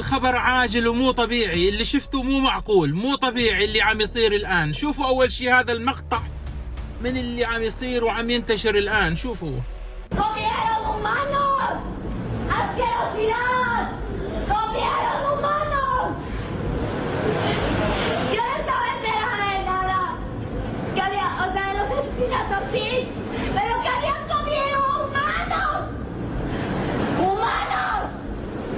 خبر عاجل ومو طبيعي، اللي شفته مو معقول، مو طبيعي اللي عم يصير الآن. شوفوا أول شي هذا المقطع من اللي عم يصير وعم ينتشر الآن. شوفوا. ¡Comieron humanos! ¡Asquerosidad! ¡Comieron humanos! Yo no estaba enterada de nada. Que había, o sea, los asesinatos sí, pero que habían comido humanos. ¡Humanos!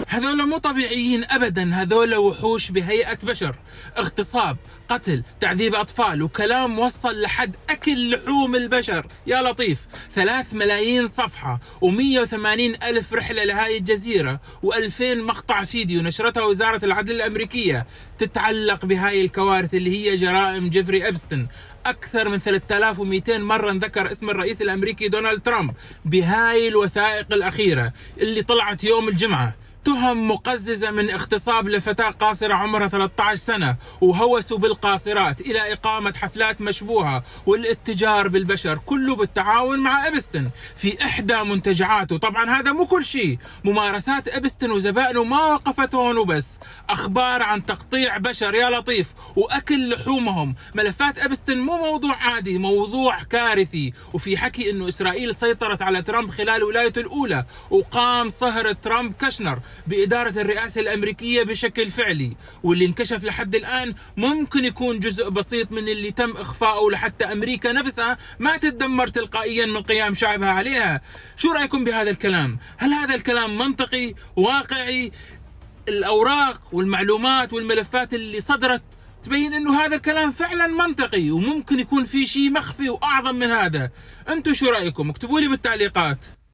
هذول مو طبيعيين أبدا، هذول وحوش بهيئة بشر، اغتصاب، قتل، تعذيب أطفال، وكلام وصل لحد أكل لحوم البشر. يا لطيف. 3 ملايين صفحة و180 ألف رحلة لهاي الجزيرة و2000 مقطع فيديو نشرتها وزارة العدل الأمريكية تتعلق بهاي الكوارث اللي هي جرائم جيفري إبستن. أكثر من 3200 مرة انذكر اسم الرئيس الأمريكي دونالد ترامب بهاي الوثائق الأخيرة اللي طلعت يوم الجمعة. تهم مقززة من اغتصاب لفتاة قاصرة عمرها 13 سنة وهوسوا بالقاصرات إلى إقامة حفلات مشبوهة والاتجار بالبشر، كله بالتعاون مع إبستن في إحدى منتجعاته. طبعا هذا مو كل شيء، ممارسات إبستن وزبائنه ما وقفت هون وبس، أخبار عن تقطيع بشر يا لطيف وأكل لحومهم. ملفات إبستن مو موضوع عادي، موضوع كارثي. وفي حكي إنه إسرائيل سيطرت على ترامب خلال ولايته الأولى وقام صهر ترامب كشنر بإدارة الرئاسة الأمريكية بشكل فعلي، واللي انكشف لحد الآن ممكن يكون جزء بسيط من اللي تم إخفاؤه لحتى أمريكا نفسها ما تتدمر تلقائيا من قيام شعبها عليها. شو رأيكم بهذا الكلام؟ هل هذا الكلام منطقي واقعي؟ الأوراق والمعلومات والملفات اللي صدرت تبين انه هذا الكلام فعلا منطقي وممكن يكون في شيء مخفي واعظم من هذا. انتم شو رأيكم؟ اكتبوا لي بالتعليقات.